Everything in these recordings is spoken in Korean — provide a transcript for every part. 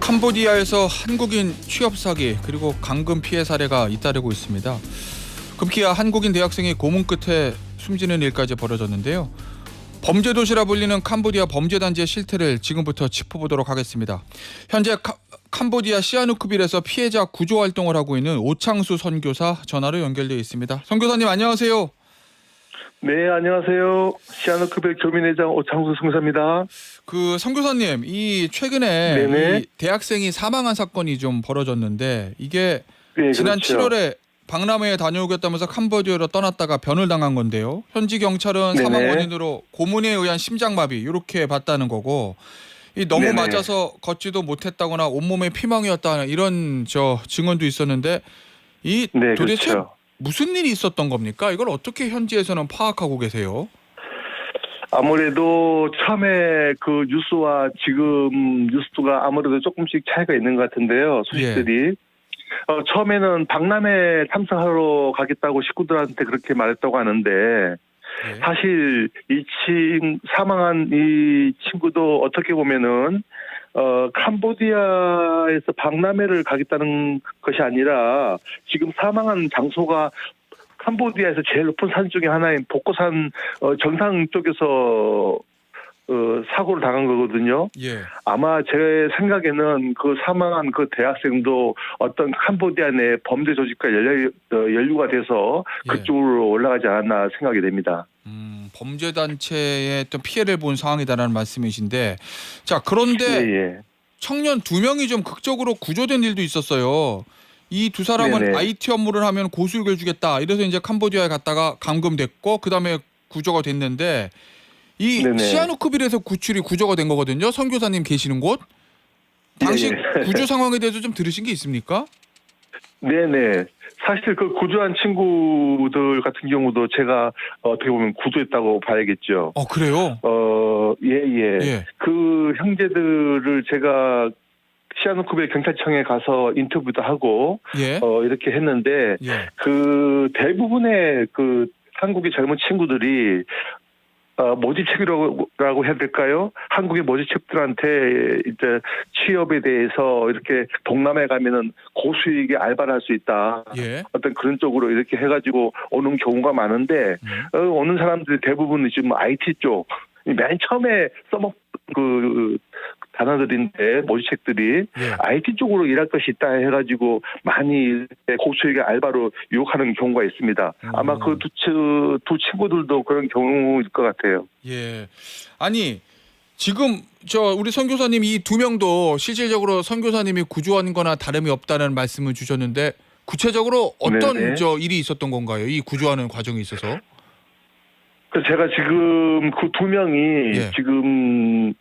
캄보디아에서 한국인 취업 사기 그리고 감금 피해 사례가 잇따르고 있습니다. 급기야 한국인 대학생이 고문 끝에 숨지는 일까지 벌어졌는데요. 범죄 도시라 불리는 캄보디아 범죄 단지의 실태를 지금부터 짚어보도록 하겠습니다. 현재 캄보디아 시아누크빌에서 피해자 구조 활동을 하고 있는 오창수 선교사 전화로 연결되어 있습니다. 선교사님 안녕하세요. 네, 안녕하세요. 시아누크빌 교민회장 오창수 선교사입니다. 선교사님, 이 최근에 네네. 이 대학생이 사망한 사건이 좀 벌어졌는데 이게 네, 지난 그렇죠. 7월에 박람회에 다녀오겠다면서 캄보디아로 떠났다가 변을 당한 건데요. 현지 경찰은 네네. 사망 원인으로 고문에 의한 심장마비 이렇게 봤다는 거고, 이 너무 네네. 맞아서 걷지도 못했다거나 온몸에 피멍이었다는 이런 증언도 있었는데 이 네, 도대체 그렇죠. 무슨 일이 있었던 겁니까? 이걸 어떻게 현지에서는 파악하고 계세요? 아무래도 처음에 그 뉴스와 지금 뉴스가 아무래도 조금씩 차이가 있는 것 같은데요. 소식들이. 처음에는 박람회 참석하러 가겠다고 식구들한테 그렇게 말했다고 하는데 예. 사실 사망한 이 친구도 어떻게 보면은 캄보디아에서 박람회를 가겠다는 것이 아니라 지금 사망한 장소가 캄보디아에서 제일 높은 산 중에 하나인 복고산 정상 쪽에서 사고를 당한 거거든요. 예. 아마 제 생각에는 그 사망한 그 대학생도 어떤 캄보디아 내 범죄 조직과 연루가 돼서 예. 그쪽으로 올라가지 않았나 생각이 됩니다. 범죄 단체에 또 피해를 본 상황이다라는 말씀이신데, 자 그런데 예. 청년 2명이 좀 극적으로 구조된 일도 있었어요. 이 두 사람은 네네. IT 업무를 하면 고수익을 주겠다. 이래서 이제 캄보디아에 갔다가 감금됐고 그 다음에 구조가 됐는데 이 네네. 시아누크빌에서 구조가 된 거거든요. 선교사님 계시는 곳. 당시 예. 구조 상황에 대해서 좀 들으신 게 있습니까? 네네. 사실 그 구조한 친구들 같은 경우도 제가 어떻게 보면 구조했다고 봐야겠죠. 그래요? 예. 그 형제들을 제가 시아누크빌 경찰청에 가서 인터뷰도 하고 예. 이렇게 했는데 예. 그 대부분의 그 한국의 젊은 친구들이 모집책이라고 해야 될까요? 한국의 모집책들한테 이제 취업에 대해서 이렇게 동남아에 가면은 고수익의 알바를 할 수 있다. 예. 어떤 그런 쪽으로 이렇게 해가지고 오는 경우가 많은데 오는 사람들이 대부분 지금 IT 쪽 맨 처음에 써먹 그 단어들인데 모집책들이 예. IT 쪽으로 일할 것이 있다 해가지고 많이 고수익의 알바로 유혹하는 경우가 있습니다. 아마 그 두 친구들도 그런 경우일 것 같아요. 예. 아니 지금 우리 선교사님 이 2명도 실질적으로 선교사님이 구조한 거나 다름이 없다는 말씀을 주셨는데 구체적으로 어떤 네네. 일이 있었던 건가요? 이 구조하는 과정에 있어서? 그래서 제가 지금 그 2명이 예. 지금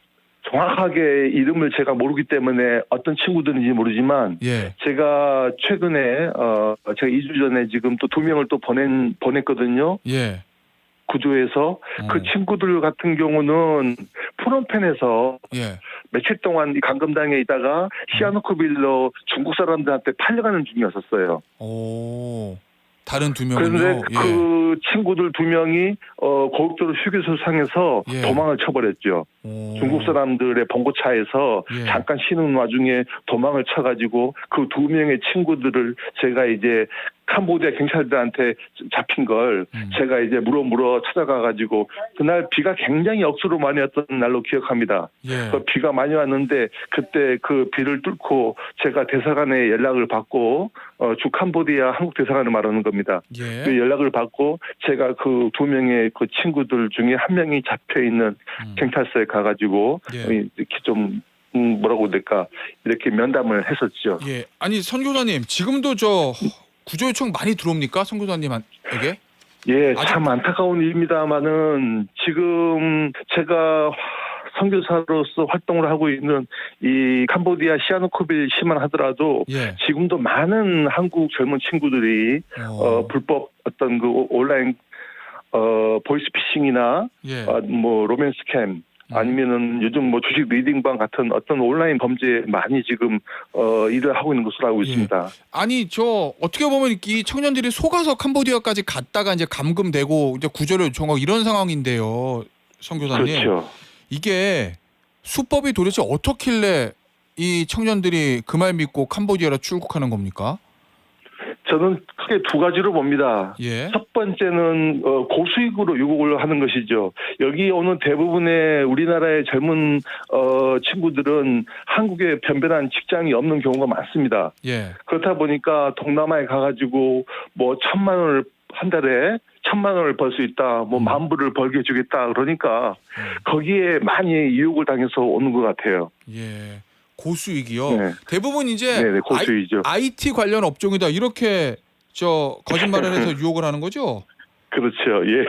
정확하게 이름을 제가 모르기 때문에 어떤 친구들인지 모르지만 예. 제가 최근에 제가 2주 전에 지금 또 2명을 또 보냈거든요. 예. 구조해서 그 친구들 같은 경우는 프놈펜에서 예. 며칠 동안 이 감금당에 있다가 시아누크빌로 중국 사람들한테 팔려가는 중이었었어요. 오. 다른 2명은요? 그런데 예. 그 친구들 2명이 고속도로 휴게소상에서 예. 도망을 쳐버렸죠. 오. 중국 사람들의 봉고차에서 예. 잠깐 쉬는 와중에 도망을 쳐가지고 그 2명의 친구들을 제가 이제 캄보디아 경찰들한테 잡힌 걸 제가 이제 물어 찾아가가지고 그날 비가 굉장히 억수로 많이 왔던 날로 기억합니다. 예. 그 비가 많이 왔는데 그때 그 비를 뚫고 제가 대사관에 연락을 받고 주 캄보디아 한국 대사관을 말하는 겁니다. 예. 그 연락을 받고 제가 그 2명의 그 친구들 중에 1명이 잡혀 있는 경찰서에 가가지고 예. 이렇게 좀 뭐라고 해야 될까 이렇게 면담을 했었죠. 예. 아니 선교사님 지금도 구조 요청 많이 들어옵니까? 선교사님에게? 예, 참 안타까운 일입니다만은 지금 제가 선교사로서 활동을 하고 있는 이 캄보디아 시아누크빌 시만 하더라도 예. 지금도 많은 한국 젊은 친구들이 불법 어떤 그 온라인 보이스피싱이나 예. 뭐 로맨스 캠 아니면은 요즘 뭐 주식 리딩방 같은 어떤 온라인 범죄에 많이 지금 일을 하고 있는 것으로 알고 있습니다. 아니 어떻게 보면 이 청년들이 속아서 캄보디아까지 갔다가 이제 감금되고 이제 구조를 요청하고 이런 상황인데요, 선교사님. 그렇죠. 이게 수법이 도대체 어떻길래 이 청년들이 그 말 믿고 캄보디아로 출국하는 겁니까? 저는 크게 두 가지로 봅니다. 예. 첫 번째는 고수익으로 유국을 하는 것이죠. 여기 오는 대부분의 우리나라의 젊은 친구들은 한국에 변변한 직장이 없는 경우가 많습니다. 예. 그렇다 보니까 동남아에 가가지고 뭐 1,000만 원을 한 달에 1,000만 원을 벌 수 있다, 뭐 10,000불을 벌게 해주겠다 그러니까 거기에 많이 유혹을 당해서 오는 것 같아요. 예. 고수익이요. 네. 대부분 이제 네네, 고수익이죠. IT 관련 업종이다 이렇게 거짓말을 해서 유혹을 하는 거죠. 그렇죠. 예.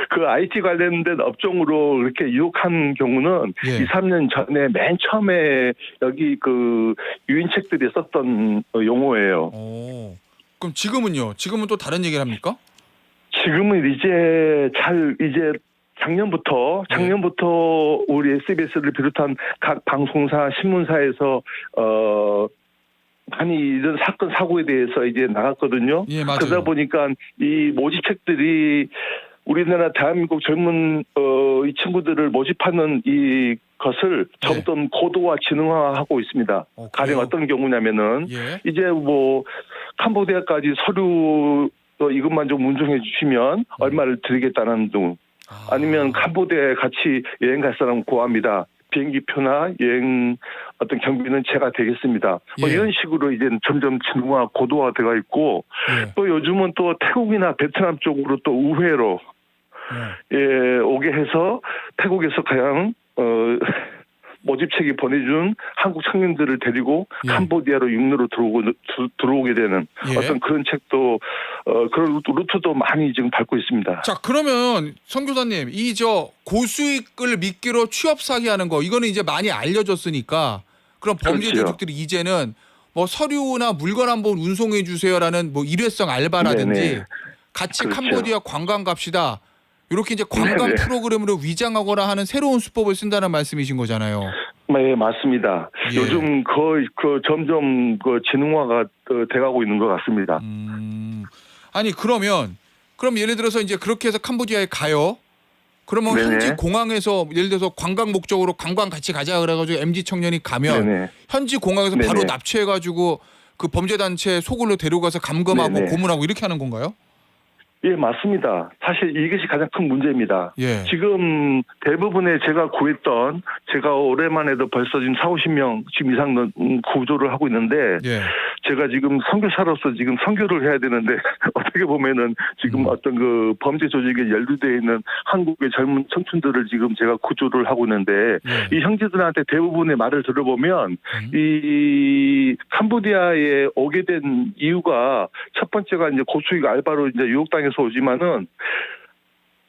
그 IT 관련된 업종으로 이렇게 유혹한 경우는 예. 2, 3년 전에 맨 처음에 여기 그 유인책들이 썼던 용어예요. 오. 그럼 지금은요? 지금은 또 다른 얘기를 합니까? 지금은 이제 작년부터 우리 SBS를 비롯한 각 방송사, 신문사에서 많이 이런 사건 사고에 대해서 이제 나갔거든요. 예, 맞아요. 그러다 보니까 이 모집책들이 우리나라 대한민국 젊은 이 친구들을 모집하는 이 것을 점점 고도화 지능화하고 있습니다. 가령 어떤 경우냐면은 예. 이제 뭐 캄보디아까지 서류 이것만 좀 운송해 주시면 얼마를 드리겠다는 등, 아니면 캄보디아에 같이 여행 갈 사람 구합니다. 비행기표나 여행 어떤 경비는 제가 되겠습니다. 뭐 예. 이런 식으로 이제 점점 진화 고도화되어 있고, 예. 또 요즘은 또 태국이나 베트남 쪽으로 또 우회로 오게 해서 태국에서 그냥 모집책이 보내준 한국 청년들을 데리고 예. 캄보디아로 육로로 들어오게 되는 예. 어떤 그런 책도 그런 루트도 많이 지금 밟고 있습니다. 자, 그러면 성 교사님, 이 고수익을 미끼로 취업 사기하는 거 이거는 이제 많이 알려졌으니까 그럼 범죄 그렇죠. 조직들이 이제는 뭐 서류나 물건 한번 운송해 주세요라는 뭐 일회성 알바라든지 네네. 같이 그렇죠. 캄보디아 관광 갑시다. 이렇게 이제 관광 네네. 프로그램으로 위장하거나 하는 새로운 수법을 쓴다는 말씀이신 거잖아요. 네, 맞습니다. 예. 요즘 점점 지능화가 돼가고 있는 것 같습니다. 아니 그럼 예를 들어서 이제 그렇게 해서 캄보디아에 가요. 그러면 네네. 현지 공항에서 예를 들어서 관광 목적으로 관광 같이 가자 그래가지고 MZ 청년이 가면 네네. 현지 공항에서 네네. 바로 납치해가지고 그 범죄 단체 소굴로 데려가서 감금하고 네네. 고문하고 이렇게 하는 건가요? 예, 맞습니다. 사실 이것이 가장 큰 문제입니다. 예. 지금 대부분의 제가 구했던, 제가 올해만 해도 벌써 지금 40~50명 지금 이상 구조를 하고 있는데, 예. 제가 지금 선교사로서 지금 선교를 해야 되는데, 어떻게 보면은 지금 어떤 그 범죄 조직에 연루되어 있는 한국의 젊은 청춘들을 지금 제가 구조를 하고 있는데, 예. 이 형제들한테 대부분의 말을 들어보면, 이 캄보디아에 오게 된 이유가 첫 번째가 이제 고수익 알바로 이제 유혹당해서 오지만은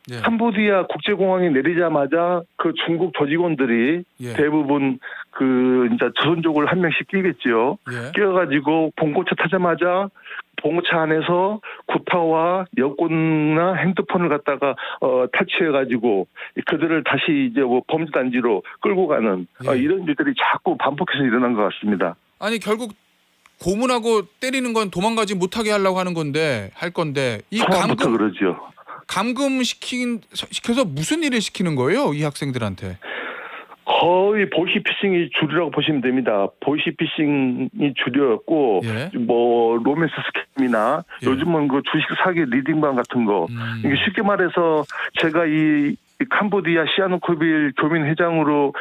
예. 캄보디아 국제공항에 내리자마자 그 중국 조직원들이 예. 대부분 그 이제 조선족을 한 명씩 끼겠지요. 예. 끼어가지고 봉고차 타자마자 봉고차 안에서 구타와 여권이나 핸드폰을 갖다가 탈취해가지고 그들을 다시 이제 뭐 범죄 단지로 끌고 가는 예. 이런 일들이 자꾸 반복해서 일어난 것 같습니다. 아니 결국 고문하고 때리는 건 도망가지 못하게 하려고 하는 건데 이 처음부터 그러죠. 감금 시켜서 무슨 일을 시키는 거예요? 이 학생들한테. 거의 보이시피싱이 주류라고 보시면 됩니다. 보이시피싱이 주류였고, 예. 뭐 로맨스 스캠이나 예. 요즘은 그 주식 사기 리딩방 같은 거. 이게 쉽게 말해서 제가 이 캄보디아 시아누코빌 교민 회장으로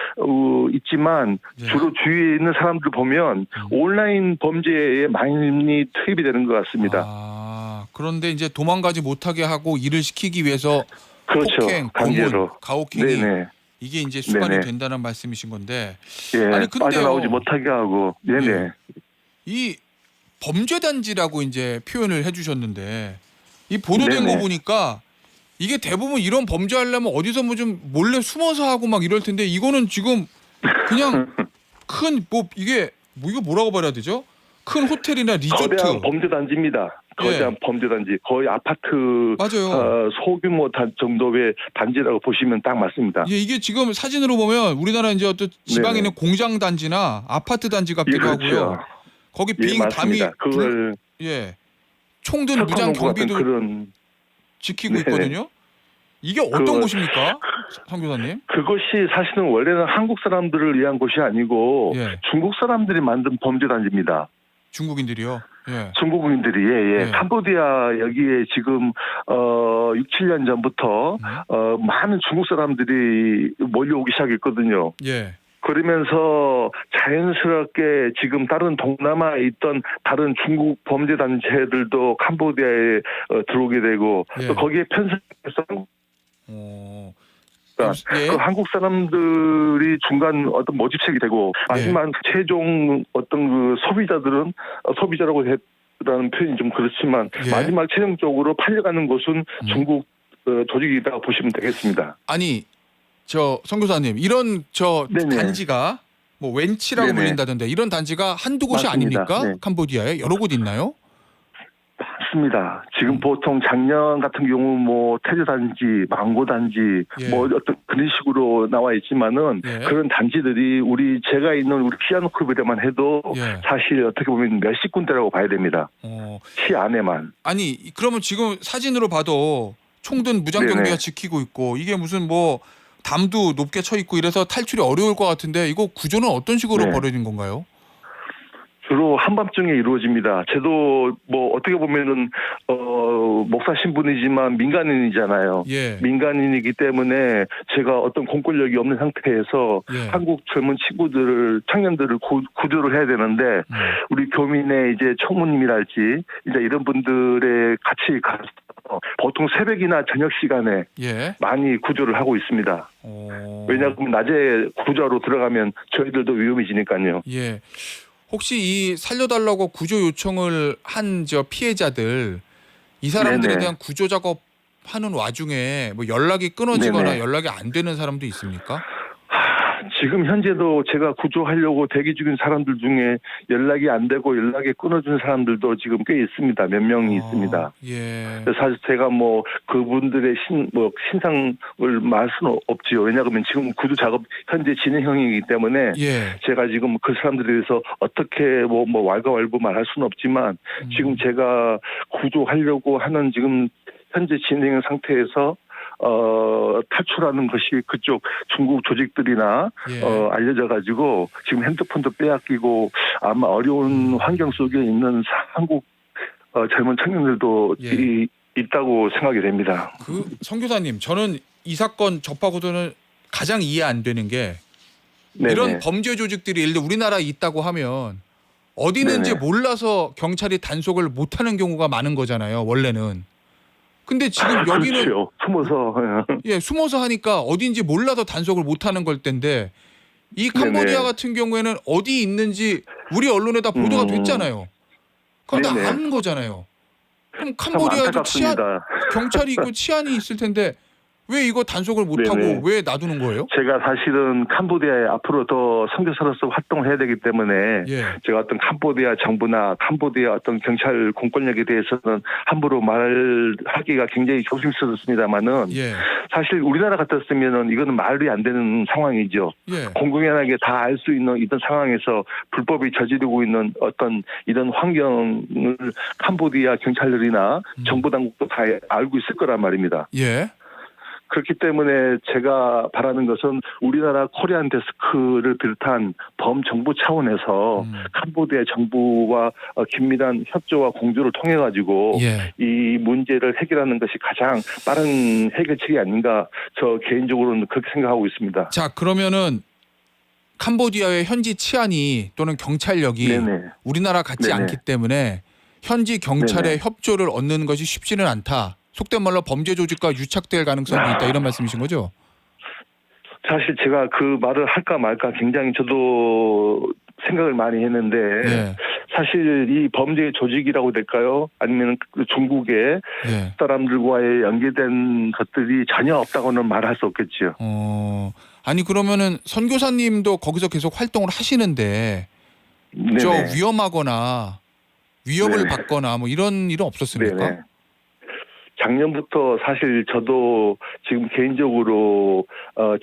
있지만 예. 주로 주위에 있는 사람들 보면 온라인 범죄에 많이 투입이 되는 것 같습니다. 그런데 이제 도망가지 못하게 하고 일을 시키기 위해서 그렇죠. 폭행, 강제로. 고문, 가혹행위 네네. 이게 이제 수반이 네네. 된다는 말씀이신 건데. 예. 아니 근데요. 빠져나오지 못하게 하고. 네네. 예. 이 범죄 단지라고 이제 표현을 해주셨는데 이 보도된 네네. 거 보니까 이게 대부분 이런 범죄하려면 어디서 뭐 좀 몰래 숨어서 하고 막 이럴 텐데 이거는 지금 그냥 큰 이게 이거 뭐라고 말해야 되죠? 큰 호텔이나 리조트. 거대한 범죄 단지입니다. 거대한 범죄 단지. 거의 아파트 맞아요. 소규모 정도의 단지라고 보시면 딱 맞습니다. 예, 이게 지금 사진으로 보면 우리나라 이제 어떤 지방에 있는 공장 단지나 아파트 단지 같기도 그렇죠. 하고요. 거기 예, 비행 담이 맞습니다. 그걸 총든 무장 경비도 그런 지키고 네네. 있거든요. 이게 어떤 그- 곳입니까, 선교사님? 그것이 사실은 원래는 한국 사람들을 위한 곳이 아니고 예, 중국 사람들이 만든 범죄 단지입니다. 중국인들이요. 예, 중국인들이 예. 캄보디아 여기에 지금 6, 7년 전부터 많은 중국 사람들이 몰려오기 시작했거든요. 예, 그러면서 자연스럽게 지금 다른 동남아에 있던 다른 중국 범죄 단체들도 캄보디아에 들어오게 되고 예. 또 거기에 편성해서 어, 그 예, 한국 사람들이 중간 어떤 모집책이 되고 마지막 최종 어떤 그 소비자들은 소비자라고 라는 표현이 좀 그렇지만 예. 마지막 최종적으로 팔려가는 곳은 중국 조직이라고 보시면 되겠습니다. 아니 저 선교사님 이런 저 네네. 단지가 뭐 웬치라고 네네. 불린다던데 이런 단지가 한두 곳이 맞습니다. 아닙니까? 네. 캄보디아에 여러 곳 있나요? 맞습니다. 지금 보통 작년 같은 경우 뭐 태조 단지, 망고 단지 예. 뭐 어떤 그런 식으로 나와 있지만은 예. 그런 단지들이 제가 있는 우리 피아노 클럽에만 해도 예. 사실 어떻게 보면 몇십 군데라고 봐야 됩니다. 시 안에만. 아니 그러면 지금 사진으로 봐도 총든 무장경비가 네네. 지키고 있고 이게 무슨 뭐 담도 높게 쳐 있고 이래서 탈출이 어려울 것 같은데 이거 구조는 어떤 식으로 네. 벌어진 건가요? 주로 한밤중에 이루어집니다. 저도 뭐 어떻게 보면은 목사 신분이지만 민간인이잖아요. 예. 민간인이기 때문에 제가 어떤 공권력이 없는 상태에서 예. 한국 젊은 친구들을 청년들을 구조를 해야 되는데 우리 교민의 이제 총무님이랄지 이제 이런 분들의 같이 가서 보통 새벽이나 저녁 시간에 예. 많이 구조를 하고 있습니다. 왜냐하면 낮에 구조하러 들어가면 저희들도 위험해지니까요. 예. 혹시 이 살려달라고 구조 요청을 한 저 피해자들 이 사람들에 네네. 대한 구조 작업 하는 와중에 뭐 연락이 끊어지거나 네네. 연락이 안 되는 사람도 있습니까? 지금 현재도 제가 구조하려고 대기 중인 사람들 중에 연락이 안 되고 연락이 끊어진 사람들도 지금 꽤 있습니다. 몇 명이 있습니다. 예. 사실 제가 뭐 그분들의 신상을 말 수는 없지요. 왜냐하면 지금 구조 작업 현재 진행형이기 때문에 예. 제가 지금 그 사람들에 대해서 어떻게 뭐 왈가왈부 말할 수는 없지만 지금 제가 구조하려고 하는 지금 현재 진행 상태에서 탈출하는 것이 그쪽 중국 조직들이나 예. 알려져 가지고 지금 핸드폰도 빼앗기고 아마 어려운 환경 속에 있는 한국 젊은 청년들도 예. 있다고 생각이 됩니다. 그 선교사님 저는 이 사건 접하고서는 가장 이해 안 되는 게 네네. 이런 범죄 조직들이 예를 들어 우리나라에 있다고 하면 어디 있는지 네네. 몰라서 경찰이 단속을 못하는 경우가 많은 거잖아요. 원래는. 근데 지금 여기는 그렇죠. 숨어서 예, 숨어서 하니까 어딘지 몰라서 단속을 못하는 걸 텐데 이 캄보디아 네네. 같은 경우에는 어디 있는지 우리 언론에다 보도가 됐잖아요. 그런데 네네. 아는 거잖아요. 그럼 참 캄보디아에도 안타깝습니다. 경찰이 있고 치안이 있을 텐데 왜 이거 단속을 못하고 네네. 왜 놔두는 거예요? 제가 사실은 캄보디아에 앞으로 더 선교사로서 활동을 해야 되기 때문에 예. 제가 어떤 캄보디아 정부나 캄보디아 어떤 경찰 공권력에 대해서는 함부로 말하기가 굉장히 조심스럽습니다만은 예. 사실 우리나라 같았으면은 이거는 말이 안 되는 상황이죠. 예. 공공연하게 다 알 수 있는 이런 상황에서 불법이 저지르고 있는 어떤 이런 환경을 캄보디아 경찰들이나 정부 당국도 다 알고 있을 거란 말입니다. 예. 그렇기 때문에 제가 바라는 것은 우리나라 코리안 데스크를 비롯한 범정부 차원에서 캄보디아 정부와 긴밀한 협조와 공조를 통해 가지고 예. 이 문제를 해결하는 것이 가장 빠른 해결책이 아닌가 저 개인적으로는 그렇게 생각하고 있습니다. 자, 그러면은 캄보디아의 현지 치안이 또는 경찰력이 네네. 우리나라 같지 네네. 않기 때문에 현지 경찰의 네네. 협조를 얻는 것이 쉽지는 않다. 속된 말로 범죄 조직과 유착될 가능성이 있다 이런 말씀이신 거죠? 사실 제가 그 말을 할까 말까 굉장히 저도 생각을 많이 했는데 예. 사실 이 범죄 조직이라고 될까요? 아니면 그 중국의 예. 사람들과의 연계된 것들이 전혀 없다고는 말할 수 없겠지요. 아니 그러면은 선교사님도 거기서 계속 활동을 하시는데 네네. 저 위험하거나 위협을 네네. 받거나 뭐 이런 일은 없었습니까? 네네. 작년부터 사실 저도 지금 개인적으로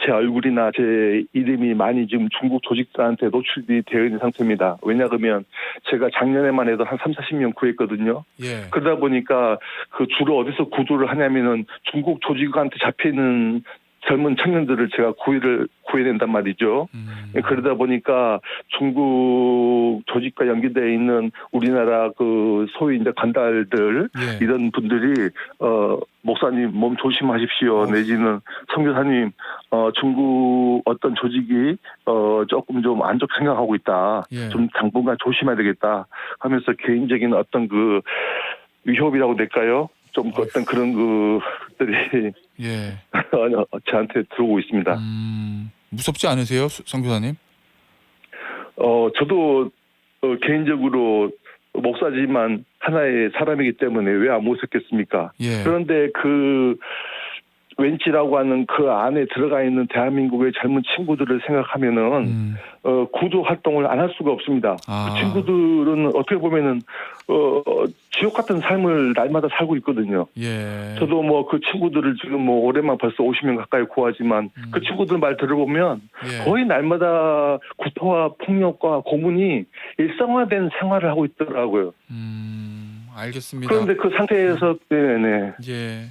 제 얼굴이나 제 이름이 많이 지금 중국 조직들한테 노출이 되어 있는 상태입니다. 왜냐하면 제가 작년에만 해도 한 30-40명 구했거든요. 예. 그러다 보니까 그 주로 어디서 구조를 하냐면은 중국 조직한테 잡히는 젊은 청년들을 제가 구해낸단 말이죠. 그러다 보니까 중국 조직과 연계되어 있는 우리나라 그 소위 이제 간달들 예. 이런 분들이 목사님 몸 조심하십시오. 내지는 선교사님 중국 어떤 조직이 조금 좀 안 좋게 생각하고 있다. 예. 좀 당분간 조심해야 되겠다 하면서 개인적인 어떤 그 위협이라고 될까요? 좀 어떤 그런 그들이 예. 저한테 들어오고 있습니다. 무섭지 않으세요, 선교사님? 저도 개인적으로 목사지만 하나의 사람이기 때문에 왜 안 무섭겠습니까? 예. 그런데 그 웬치라고 하는 그 안에 들어가 있는 대한민국의 젊은 친구들을 생각하면은 구조 활동을 안 할 수가 없습니다. 아. 그 친구들은 어떻게 보면은 지옥 같은 삶을 날마다 살고 있거든요. 예. 저도 뭐 그 친구들을 지금 뭐 올해만 벌써 50명 가까이 구하지만 그 친구들 말 들어보면 예. 거의 날마다 구토와 폭력과 고문이 일상화된 생활을 하고 있더라고요. 알겠습니다. 그런데 그 상태에서 네네. 예.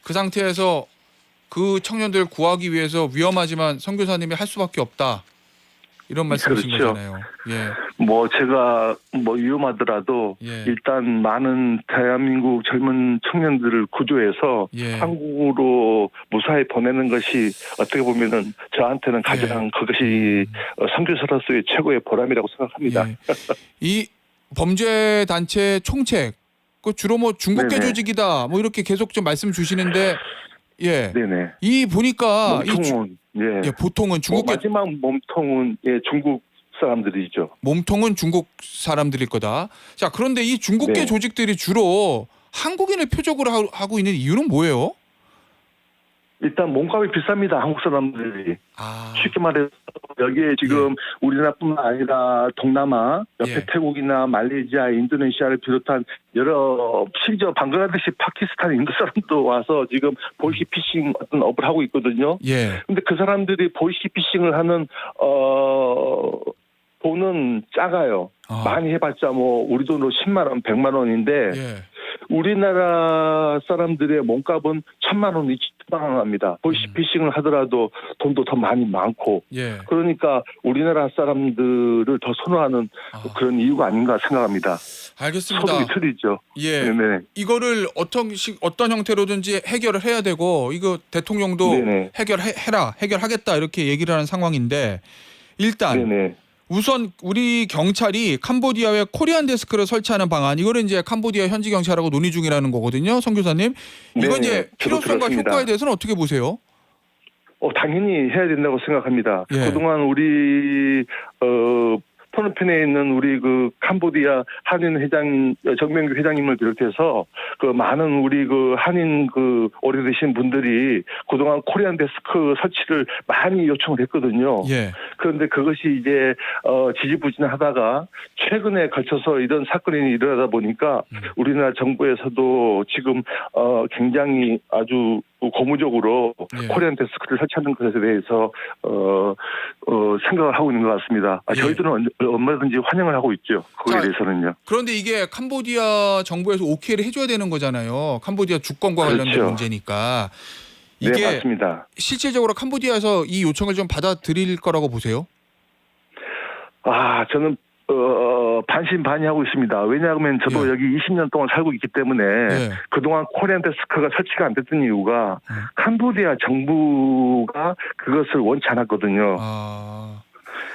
그 상태에서 그 청년들 구하기 위해서 위험하지만 선교사님이 할 수밖에 없다. 이런 말씀이신 그렇죠. 거잖아요. 예. 뭐 제가 뭐 위험하더라도 예. 일단 많은 대한민국 젊은 청년들을 구조해서 예. 한국으로 무사히 보내는 것이 어떻게 보면은 저한테는 가장 그것이 선교사로서의 최고의 보람이라고 생각합니다. 예. 이 범죄 단체 총책 그 주로 뭐 중국계 네네. 조직이다 뭐 이렇게 계속 좀 말씀 주시는데 예. 네네. 이 보니까 몸통은 예, 보통은 중국계 마지막 몸통은 중국 사람들이죠. 몸통은 중국 사람들일 거다. 자, 그런데 이 중국계 네. 조직들이 주로 한국인을 표적으로 하고 있는 이유는 뭐예요? 일단 몸값이 비쌉니다. 한국 사람들이. 아. 쉽게 말해서 여기에 지금 우리나라뿐만 아니라 동남아, 옆에 예. 태국이나 말레이시아, 인도네시아를 비롯한 여러 심지어 방글라데시, 파키스탄, 인도 사람도 와서 지금 보이시피싱 어떤 업을 하고 있거든요. 예. 근데 그 사람들이 보이시피싱을 하는 돈은 작아요. 아. 많이 해봤자 뭐 우리 돈으로 10만 원, 100만 원인데 예. 우리나라 사람들의 몸값은 1,000만 원이 치방합니다. 보이시피싱을 하더라도 돈도 더 많고 예. 그러니까 우리나라 사람들을 더 선호하는 그런 이유가 아닌가 생각합니다. 알겠습니다. 소득이 틀리죠. 예. 네네. 이거를 어떤 형태로든지 해결을 해야 되고 이거 대통령도 네네. 해결하겠다 이렇게 얘기를 하는 상황인데 일단 네네. 우선 우리 경찰이 캄보디아에 코리안 데스크를 설치하는 방안 이거는 이제 캄보디아 현지 경찰하고 논의 중이라는 거거든요, 선교사님. 이건 네네. 이제 필요성과 들었습니다. 효과에 대해서는 어떻게 보세요? 당연히 해야 된다고 생각합니다. 예. 그동안 우리 포노펜에 있는 우리 그 캄보디아 한인 정명규 회장님을 비롯해서 그 많은 우리 그 한인 그 오래되신 분들이 그동안 코리안 데스크 설치를 많이 요청을 했거든요. 예. 그런데 그것이 이제 지지부진하다가 최근에 걸쳐서 이런 사건이 일어나다 보니까 우리나라 정부에서도 지금 굉장히 아주 고무적으로 예. 코리안 데스크를 설치하는 것에 대해서 생각을 하고 있는 것 같습니다. 예. 저희들은 얼마든지 환영을 하고 있죠. 거기에 대해서는요. 그런데 이게 캄보디아 정부에서 오케이를 해줘야 되는 거잖아요. 캄보디아 주권과 관련된 그렇죠. 문제니까. 네, 이게 맞습니다. 실질적으로 캄보디아에서 이 요청을 좀 받아들일 거라고 보세요? 저는 반신반의하고 있습니다. 왜냐하면 저도 예. 여기 20년 동안 살고 있기 때문에 예. 그동안 코리안 데스크가 설치가 안 됐던 이유가 캄보디아 정부가 그것을 원치 않았거든요.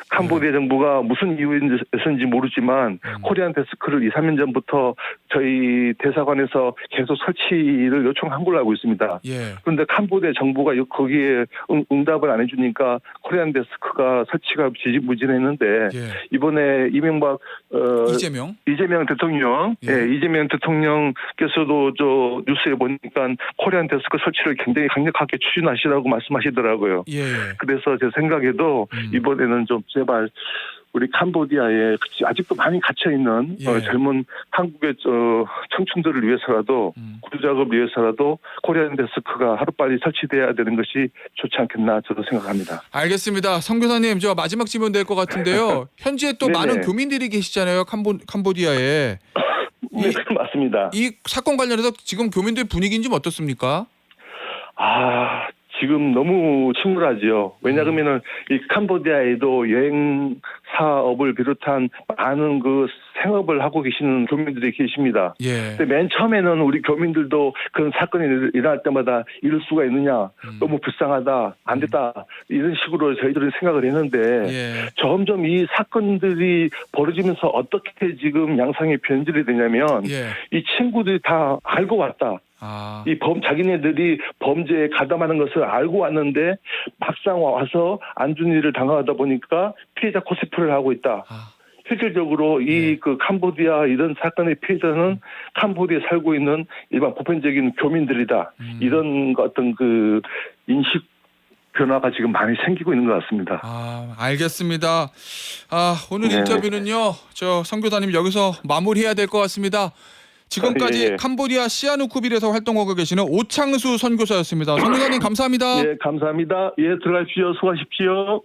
캄보디아 정부가 무슨 이유에서인지 모르지만 코리안 데스크를 2-3년 전부터 저희 대사관에서 계속 설치를 요청한 걸로 알고 있습니다. 예. 그런데 캄보디아 정부가 거기에 응답을 안 해주니까 코리안 데스크가 설치가 지지부진했는데 예. 이번에 이재명 대통령, 예. 이재명 대통령께서도 저 뉴스에 보니까 코리안 데스크 설치를 굉장히 강력하게 추진하시라고 말씀하시더라고요. 예. 그래서 제 생각에도 이번에는 좀 제발 우리 캄보디아에 아직도 많이 갇혀 있는 예. 젊은 한국의 청춘들을 위해서라도 구조작업을 위해서라도 코리안 데스크가 하루빨리 설치돼야 되는 것이 좋지 않겠나 저도 생각합니다. 알겠습니다. 성 교사님, 저 마지막 질문 될 것 같은데요. 현지에 또 네네. 많은 교민들이 계시잖아요. 캄보디아에. 네, 맞습니다. 이 사건 관련해서 지금 교민들 분위기는 좀 어떻습니까? 지금 너무 침울하지요. 왜냐하면은 이 캄보디아에도 여행 사업을 비롯한 많은 그 생업을 하고 계시는 교민들이 계십니다. 예. 근데 맨 처음에는 우리 교민들도 그런 사건이 일어날 때마다 이럴 수가 있느냐, 너무 불쌍하다, 안 됐다 이런 식으로 저희들은 생각을 했는데 예. 점점 이 사건들이 벌어지면서 어떻게 지금 양상이 변질이 되냐면 예. 이 친구들이 다 알고 왔다. 자기네들이 범죄에 가담하는 것을 알고 왔는데 막상 와서 안 좋은 일을 당하다 보니까 피해자 코스프레를 하고 있다. 실질적으로 이 캄보디아 이런 사건의 피해자는 캄보디아에 살고 있는 일반 보편적인 교민들이다. 이런 어떤 그 인식 변화가 지금 많이 생기고 있는 것 같습니다. 알겠습니다. 오늘 네. 인터뷰는요, 저 성 교사님 여기서 마무리해야 될 것 같습니다. 지금까지 예. 캄보디아 시아누쿠빌에서 활동하고 계시는 오창수 선교사였습니다. 성 교사님 감사합니다. 예, 감사합니다. 예, 들어가십시오. 수고하십시오.